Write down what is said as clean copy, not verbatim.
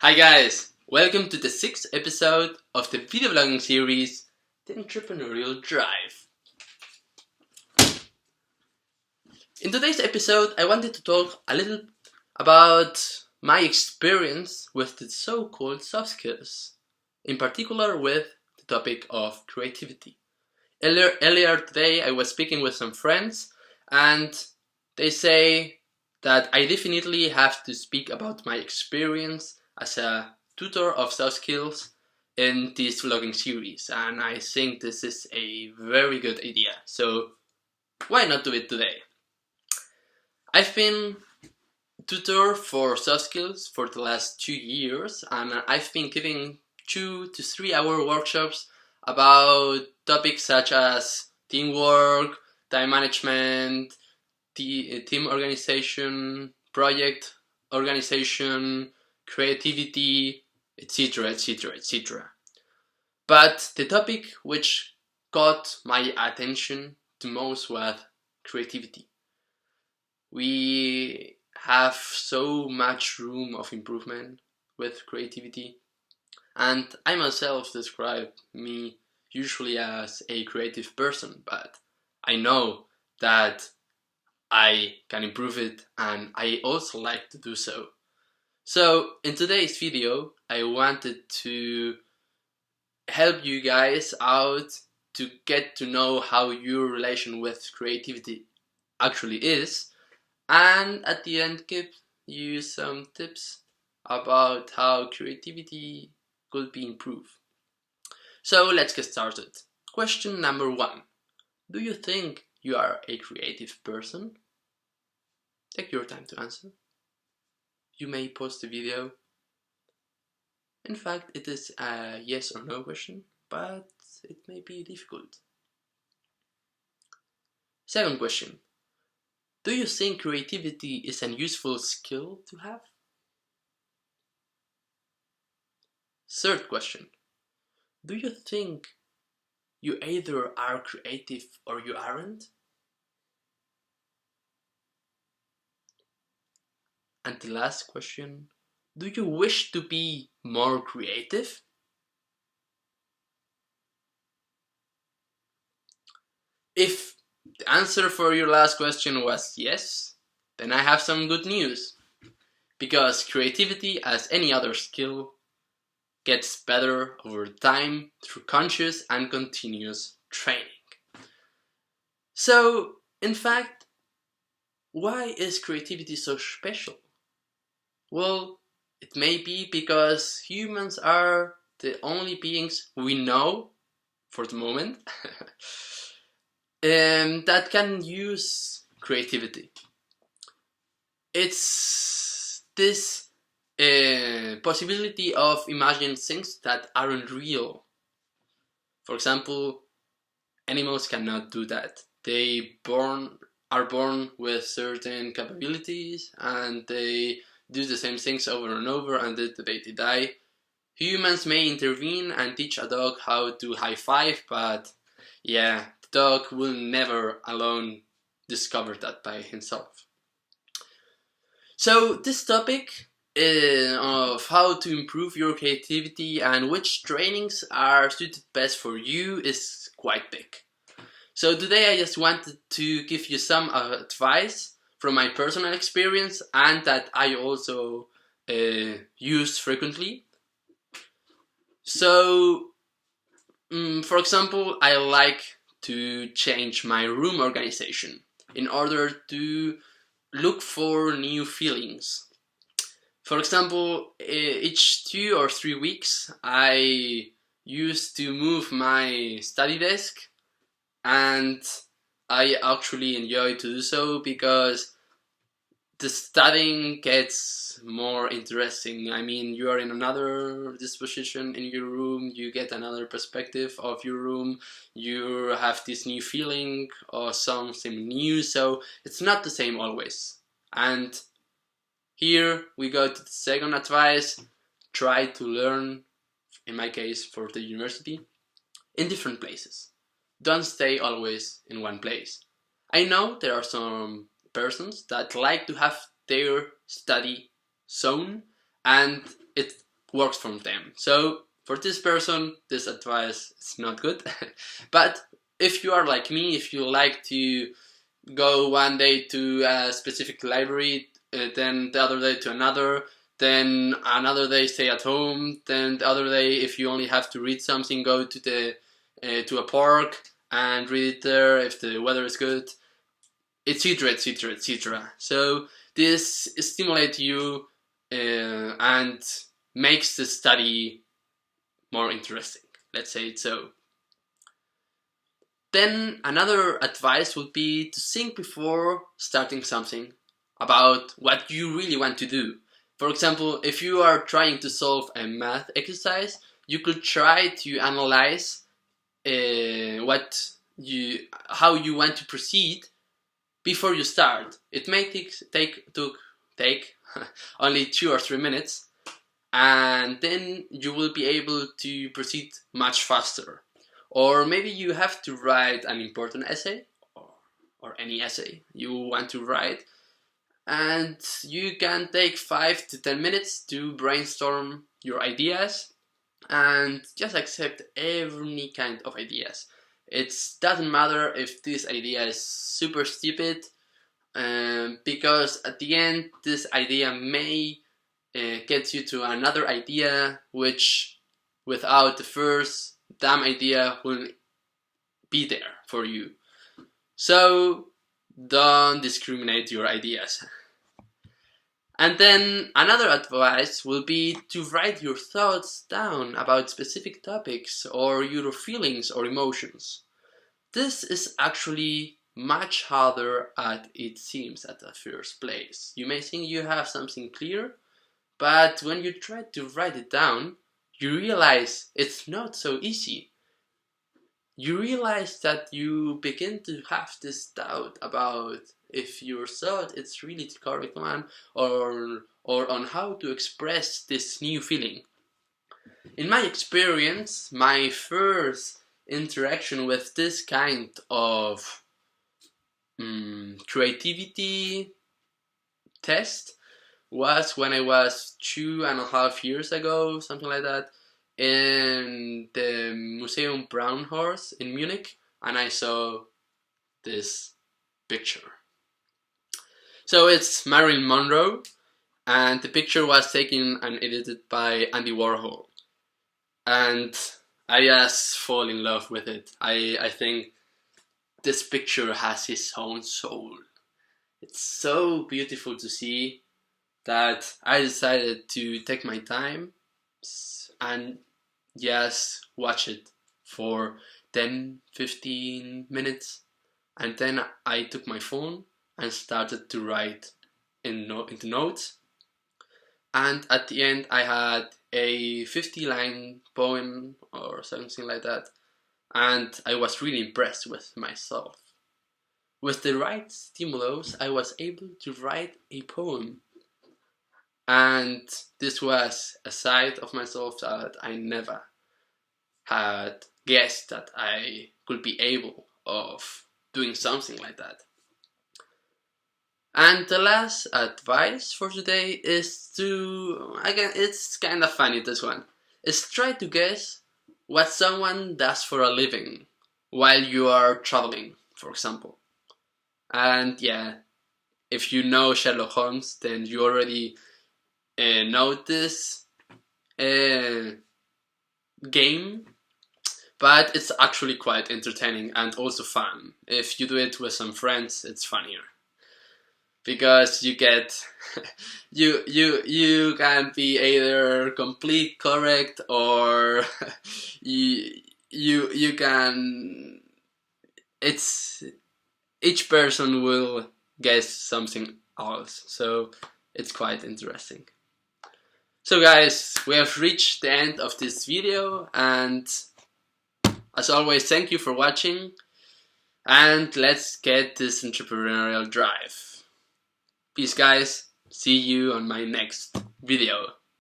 Hi guys, welcome to the 6th episode of the video vlogging series, The Entrepreneurial Drive. In today's episode, I wanted to talk a little about my experience with the so-called soft skills, in particular with the topic of creativity. Earlier today, I was speaking with some friends and they say that I definitely have to speak about my experience as a tutor of soft skills in this vlogging series, and I think this is a very good idea, so why not do it today? I've been tutor for soft skills for the last 2 years, and I've been giving 2 to 3 hour workshops about topics such as teamwork, time management, team organization, project organization, creativity, etc, etc, etc. But the topic which caught my attention the most was creativity. We have so much room of improvement with creativity, and I myself describe me usually as a creative person, but I know that I can improve it and I also like to do so. So in today's video, I wanted to help you guys out to get to know how your relation with creativity actually is, and at the end give you some tips about how creativity could be improved. So let's get started. Question number 1. Do you think you are a creative person? Take your time to answer. You may pause the video. In fact, it is a yes or no question, but it may be difficult. Second question. Do you think creativity is a useful skill to have? Third question. Do you think you either are creative or you aren't? And the last question. Do you wish to be more creative? If the answer for your last question was yes, then I have some good news. Because creativity, as any other skill, gets better over time through conscious and continuous training. So, in fact, why is creativity so special? Well, it may be because humans are the only beings we know, for the moment, that can use creativity. It's this possibility of imagining things that aren't real. For example, animals cannot do that. They are born with certain capabilities and they do the same things over and over, and the day they die. Humans may intervene and teach a dog how to high five, but yeah, the dog will never alone discover that by himself. So this topic of how to improve your creativity and which trainings are suited best for you is quite big. So today I just wanted to give you some advice from my personal experience and that I also use frequently. So, for example, I like to change my room organization in order to look for new feelings. For example, each 2 or 3 weeks I used to move my study desk, and I actually enjoy to do so because the studying gets more interesting. I mean, you are in another disposition in your room, you get another perspective of your room, you have this new feeling or something new, so it's not the same always. And here we go to the second advice. Try to learn, in my case for the university, in different places. Don't stay always in one place. I know there are some persons that like to have their study zone, and it works for them. So for this person, this advice is not good. But if you are like me, if you like to go one day to a specific library, then the other day to another, then another day stay at home, then the other day, if you only have to read something, go to the to a park and read it there if the weather is good, etc, etc, etc. So this stimulates you and makes the study more interesting, let's say it so. Then another advice would be to think before starting something about what you really want to do. For example, if you are trying to solve a math exercise, you could try to analyze how you want to proceed before you start. It may take only 2 or 3 minutes, and then you will be able to proceed much faster. Or maybe you have to write an important essay, or any essay you want to write, and you can take 5 to 10 minutes to brainstorm your ideas and just accept any kind of ideas. It doesn't matter if this idea is super stupid, because at the end this idea may get you to another idea, which without the first damn idea will be there for you. So don't discriminate your ideas. And then another advice will be to write your thoughts down about specific topics or your feelings or emotions. This is actually much harder than it seems at the first place. You may think you have something clear, but when you try to write it down, you realize it's not so easy. You realize that you begin to have this doubt about if your thought is really the correct one, or on how to express this new feeling. In my experience, my first interaction with this kind of creativity test was when I was 2.5 years ago, something like that, in the Museum Braunhorst in Munich, and I saw this picture. So it's Marilyn Monroe, and the picture was taken and edited by Andy Warhol, and I just fall in love with it. I think this picture has its own soul. It's so beautiful to see that I decided to take my time and just watch it for 10-15 minutes, and then I took my phone and started to write into notes, and at the end I had a 50-line poem or something like that, and I was really impressed with myself. With the right stimulus, I was able to write a poem. And this was a side of myself that I never had guessed that I could be able of doing something like that. And the last advice for today is it's kind of funny, this one, is try to guess what someone does for a living while you are traveling, for example. And yeah, if you know Sherlock Holmes, then you already know this game, but it's actually quite entertaining and also fun. If you do it with some friends, it's funnier, because you get you can be either complete correct, or you can, it's each person will guess something else, so it's quite interesting. So guys, we have reached the end of this video, and as always, thank you for watching, and let's get this entrepreneurial drive. Peace guys, see you on my next video.